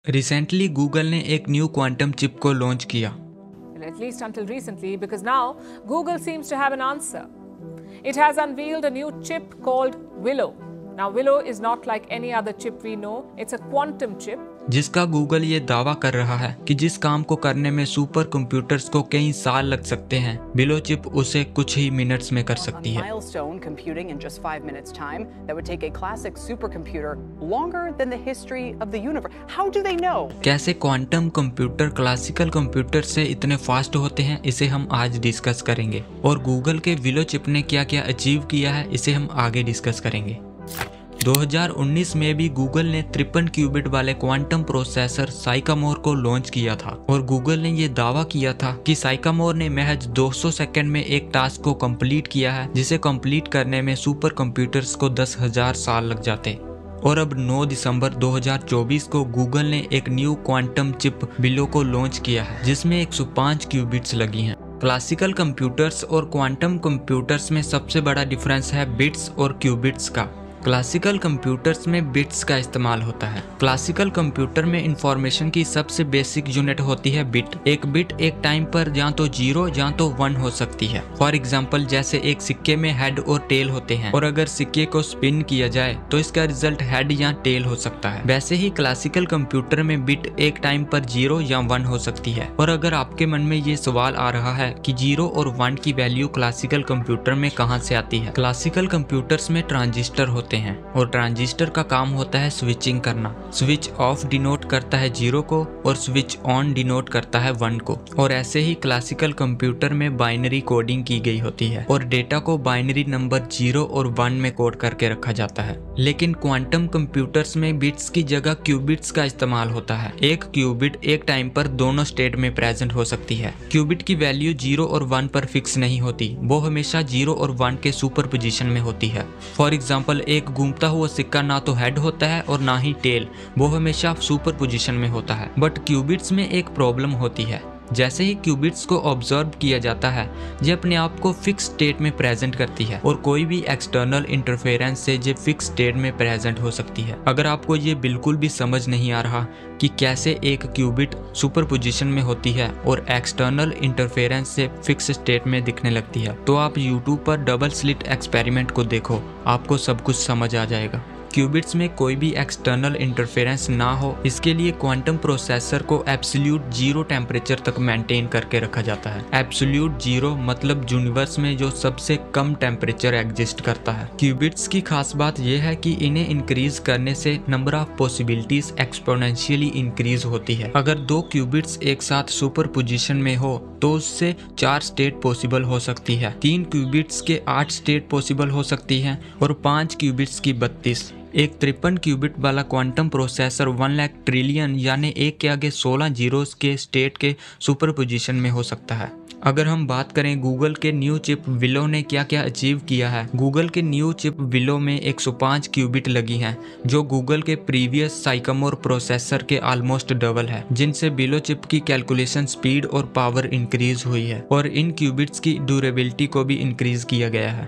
Recently Google ने एक new quantum chip को लॉन्च किया। At least until recently, because now Google seems to have an answer. It has unveiled a new chip called Willow. Now, Willow is not like any other chip we know. It's a quantum chip. जिसका Google ये दावा कर रहा है कि जिस काम को करने में सुपर कंप्यूटर्स को कई साल लग सकते हैं, विलो चिप उसे कुछ ही मिनट्स में कर सकती है। Milestone computing in just 5 minutes time that would take a classic supercomputer longer than the history of the universe. How do they know? कैसे क्वांटम कंप्यूटर क्लासिकल कंप्यूटर से इतने फास्ट होते हैं, इसे हम आज डिस्कस करेंगे। और गूगल के विलो चिप ने क्या क्या अचीव किया है, इसे हम आगे डिस्कस करेंगे। 2019 में भी गूगल ने 53 क्यूबिट वाले क्वांटम प्रोसेसर साइकामोर को लॉन्च किया था और गूगल ने ये दावा किया था कि साइकामोर ने महज 200 सेकंड में एक टास्क को कंप्लीट किया है, जिसे कंप्लीट करने में सुपर कंप्यूटर्स को 10,000 साल लग जाते। और अब 9 दिसंबर 2024 को गूगल ने एक न्यू क्वांटम चिप विलो को लॉन्च किया है, जिसमें 105 क्यूबिट्स लगी हैं। क्लासिकल कंप्यूटर्स और क्वांटम कंप्यूटर्स में सबसे बड़ा डिफरेंस है बिट्स और क्यूबिट्स का। क्लासिकल कंप्यूटर्स में बिट्स का इस्तेमाल होता है। क्लासिकल कंप्यूटर में इंफॉर्मेशन की सबसे बेसिक यूनिट होती है बिट। एक बिट एक टाइम पर या तो 0 या तो 1 हो सकती है। फॉर एग्जांपल, जैसे एक सिक्के में हेड और टेल होते हैं और अगर सिक्के को स्पिन किया जाए तो इसका रिजल्ट हेड या टेल हो सकता है। वैसे ही क्लासिकल कंप्यूटर में बिट एक टाइम पर 0 या 1 हो सकती है। और अगर आपके मन में ये सवाल आ रहा है कि 0 और 1 की वैल्यू क्लासिकल कंप्यूटर में कहाँ से आती है, क्लासिकल कंप्यूटर्स में ट्रांजिस्टर होते हैं और ट्रांजिस्टर का काम होता है स्विचिंग करना। स्विच ऑफ डिनोट करता है 0 को और स्विच ऑन डिनोट करता है 1 को। और ऐसे ही क्लासिकल कंप्यूटर में बाइनरी कोडिंग की गई होती है और डेटा को बाइनरी नंबर 0 और 1 में कोड करके रखा जाता है। लेकिन क्वांटम कंप्यूटर्स में बिट्स की जगह क्यूबिट्स का इस्तेमाल होता है। एक क्यूबिट एक टाइम पर दोनों स्टेट में प्रेजेंट हो सकती है। क्यूबिट की वैल्यू 0 और 1 पर फिक्स नहीं होती, वो हमेशा 0 और 1 के सुपर पोजीशन में होती है। फॉर एग्जाम्पल, एक घूमता हुआ सिक्का ना तो हेड होता है और ना ही टेल, वो हमेशा सुपर पोजीशन में होता है। बट क्यूबिट्स में एक प्रॉब्लम होती है। जैसे ही क्यूबिट्स को ऑब्जर्व किया जाता है, ये अपने आप को फिक्स स्टेट में प्रेजेंट करती है और कोई भी एक्सटर्नल इंटरफेरेंस से ये फिक्स स्टेट में प्रेजेंट हो सकती है। अगर आपको ये बिल्कुल भी समझ नहीं आ रहा कि कैसे एक क्यूबिट सुपर पोजीशन में होती है और एक्सटर्नल इंटरफेरेंस से फिक्स स्टेट में दिखने लगती है, तो आप यूट्यूब पर डबल स्लिट एक्सपेरिमेंट को देखो, आपको सब कुछ समझ आ जाएगा। क्यूबिट्स में कोई भी एक्सटर्नल इंटरफेरेंस ना हो, इसके लिए क्वांटम प्रोसेसर को एब्सोल्यूट 0 टेम्परेचर तक मेंटेन करके रखा जाता है। एब्सोल्यूट 0 मतलब यूनिवर्स में जो सबसे कम टेम्परेचर एग्जिस्ट करता है। क्यूबिट्स की खास बात यह है कि इन्हें इंक्रीज करने से number of possibilities exponentially increase होती है। अगर 2 क्यूबिट्स एक साथ सुपर पोजीशन में हो तो उससे 4 स्टेट पॉसिबल हो सकती है, 3 क्यूबिट्स के 8 स्टेट पॉसिबल हो सकती है और 5 क्यूबिट्स की 32। एक 53 क्यूबिट वाला क्वांटम प्रोसेसर 1 लाख ट्रिलियन यानी 1 के आगे 16 जीरोस के स्टेट के सुपर पोजीशन में हो सकता है। अगर हम बात करें गूगल के न्यू चिप विलो ने क्या क्या अचीव किया है, गूगल के न्यू चिप विलो में 105 क्यूबिट लगी हैं, जो गूगल के प्रीवियस साइकामोर प्रोसेसर के ऑलमोस्ट डबल है, जिनसे विलो चिप की कैलकुलेशन स्पीड और पावर इंक्रीज हुई है और इन क्यूबिट्स की ड्यूरेबिलिटी को भी इंक्रीज किया गया है।